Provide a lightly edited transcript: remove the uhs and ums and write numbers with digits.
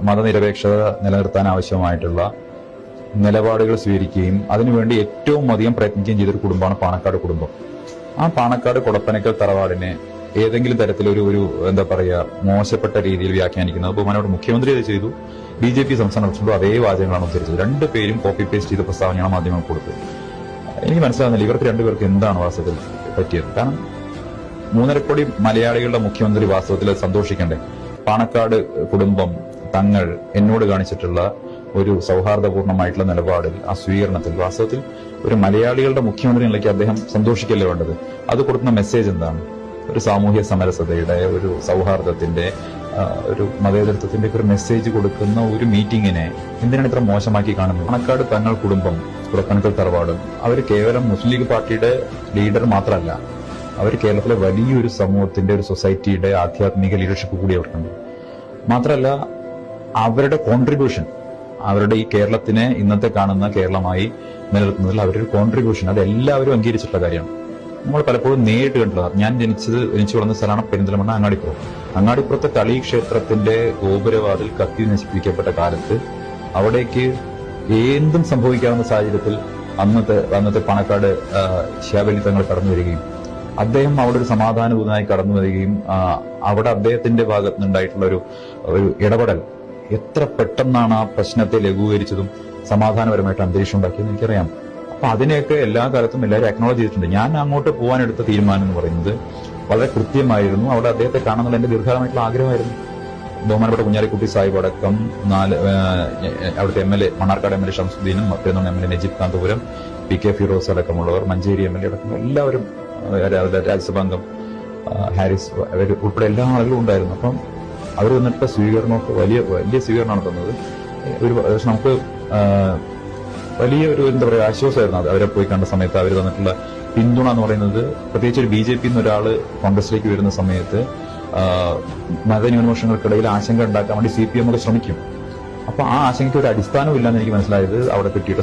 മതനിരപേക്ഷത നിലനിർത്താൻ ആവശ്യമായിട്ടുള്ള നിലപാടുകൾ സ്വീകരിക്കുകയും അതിനുവേണ്ടി ഏറ്റവും അധികം പ്രയത്നിക്കുകയും ചെയ്തൊരു കുടുംബമാണ് പാണക്കാട് കുടുംബം. ആ പാണക്കാട് കൊടപ്പനക്കൽ തറവാടിനെ ഏതെങ്കിലും തരത്തിലൊരു എന്താ പറയുക മോശപ്പെട്ട രീതിയിൽ വ്യാഖ്യാനിക്കുന്നത് ബഹുമാനോട് മുഖ്യമന്ത്രി അത് ചെയ്തു. BJP സംസ്ഥാന പ്രസിഡന്റും അതേ വാചകങ്ങളാണ് ഉദ്ധരിച്ചത്. രണ്ടുപേരും കോപ്പി പേസ്റ്റ് ചെയ്ത പ്രസ്താവനയാണ് മാധ്യമങ്ങൾ കൊടുത്തത്. എനിക്ക് മനസ്സിലാകുന്നില്ല ഇവർക്ക് രണ്ടുപേർക്ക് എന്താണ് വാസ്തവത്തിൽ പറ്റിയത്. കാരണം 3.5 കോടി മലയാളികളുടെ മുഖ്യമന്ത്രി വാസ്തവത്തിൽ സന്തോഷിക്കണ്ടേ? പാണക്കാട് കുടുംബം തങ്ങൾ എന്നോട് കാണിച്ചിട്ടുള്ള ഒരു സൗഹാർദ്ദപൂർണമായിട്ടുള്ള നിലപാടിൽ, ആ സ്വീകരണത്തിൽ വാസ്തവത്തിൽ ഒരു മലയാളികളുടെ മുഖ്യമന്ത്രി നിലയ്ക്ക് അദ്ദേഹം സന്തോഷിക്കല്ലേ വേണ്ടത്? അത് കൊടുക്കുന്ന മെസ്സേജ് എന്താണ്? ഒരു സാമൂഹ്യ സമരസതയുടെ, ഒരു സൗഹാർദ്ദത്തിന്റെ, ഒരു മതേതരത്വത്തിന്റെ ഒരു മെസ്സേജ് കൊടുക്കുന്ന ഒരു മീറ്റിങ്ങിനെ എന്തിനാണ് ഇത്ര മോശമാക്കി കാണുന്നത്? പാണക്കാട് തങ്ങൾ കുടുംബം, കുടപ്പനക്കൽ തറവാടും അവർ കേവലം മുസ്ലിം ലീഗ് പാർട്ടിയുടെ ലീഡർ മാത്രമല്ല, അവർ കേരളത്തിലെ വലിയൊരു സമൂഹത്തിന്റെ, ഒരു സൊസൈറ്റിയുടെ ആധ്യാത്മിക ലീഡർഷിപ്പ് കൂടി അവർക്കുണ്ട്. മാത്രമല്ല അവരുടെ കോൺട്രിബ്യൂഷൻ, അവരുടെ ഈ കേരളത്തിനെ ഇന്നത്തെ കാണുന്ന കേരളമായി നിലനിർത്തുന്നതിൽ അവരൊരു കോൺട്രിബ്യൂഷൻ, അത് എല്ലാവരും അംഗീകരിച്ചിട്ടുള്ള കാര്യമാണ്. നമ്മൾ പലപ്പോഴും നേരിട്ട് കണ്ടിട്ടുള്ളത്. ഞാൻ ജനിച്ചു വളർന്ന സ്ഥലമാണ് പെരിന്തൽമണ്ണ അങ്ങാടിപ്പുറം. അങ്ങാടിപ്പുറത്തെ തളി ക്ഷേത്രത്തിന്റെ ഗോപുരവാതിൽ കത്തി നശിപ്പിക്കപ്പെട്ട കാലത്ത് അവിടേക്ക് എന്തും സംഭവിക്കാവുന്ന സാഹചര്യത്തിൽ അന്നത്തെ പാണക്കാട് ശിഹാബലി തങ്ങൾ കടന്നു വരികയും അദ്ദേഹം അവിടെ ഒരു സമാധാനപൂർണ്ണമായി കടന്നു വരികയും അവിടെ അദ്ദേഹത്തിന്റെ ഭാഗത്ത് നിന്നുണ്ടായിട്ടുള്ള ഒരു ഇടപെടൽ എത്ര പെട്ടെന്നാണ് ആ പ്രശ്നത്തെ ലഘൂകരിച്ചതും സമാധാനപരമായിട്ട് അന്തരീക്ഷം ഉണ്ടാക്കിയതെന്ന് എനിക്കറിയാം. അപ്പൊ അതിനെയൊക്കെ എല്ലാ കാലത്തും എല്ലാവരും അക്നോളജ് ചെയ്തിട്ടുണ്ട്. ഞാൻ അങ്ങോട്ട് പോകാനെടുത്ത തീരുമാനം എന്ന് പറയുന്നത് വളരെ കൃത്യമായിരുന്നു. അവിടെ അദ്ദേഹത്തെ കാണുന്നുള്ള എന്റെ ദീർഘകാലമായിട്ടുള്ള ആഗ്രഹമായിരുന്നു. ബഹുമാനപ്പെട്ട കുഞ്ഞാലിക്കുട്ടി സാഹിബ് അടക്കം അവിടുത്തെ MLA, Mannarkkad MLA ഷംസുദ്ദീനും, പെരുന്നോൺ MLA Najeeb Kanthapuram, PK Firoz അടക്കമുള്ളവർ, മഞ്ചേരി MLA അടക്കം എല്ലാവരും, രാജ്യസഭാംഗം ഹാരിസ് ഉൾപ്പെടെ എല്ലാ ആളുകളും ഉണ്ടായിരുന്നു. അപ്പം അവർ വന്നിട്ട് സ്വീകരണമൊക്കെ വലിയ സ്വീകരണമാണ് തന്നത്. പക്ഷെ നമുക്ക് വലിയ എന്താ പറയുക ആശ്വാസമായിരുന്നു അവരെ പോയി കണ്ട സമയത്ത് അവർ തന്നിട്ടുള്ള പിന്തുണ എന്ന് പറയുന്നത്. പ്രത്യേകിച്ച് ഒരു BJP ഒരാള് കോൺഗ്രസിലേക്ക് വരുന്ന സമയത്ത് മതന്യൂനപക്ഷങ്ങൾക്കിടയിൽ ആശങ്ക ഉണ്ടാക്കാൻ വേണ്ടി CPM ഒക്കെ ശ്രമിക്കും. അപ്പൊ ആ ആശങ്കയ്ക്ക് ഒരു അടിസ്ഥാനവും ഇല്ലെന്ന് എനിക്ക് മനസ്സിലായത് അവിടെ കിട്ടിയിട്ട്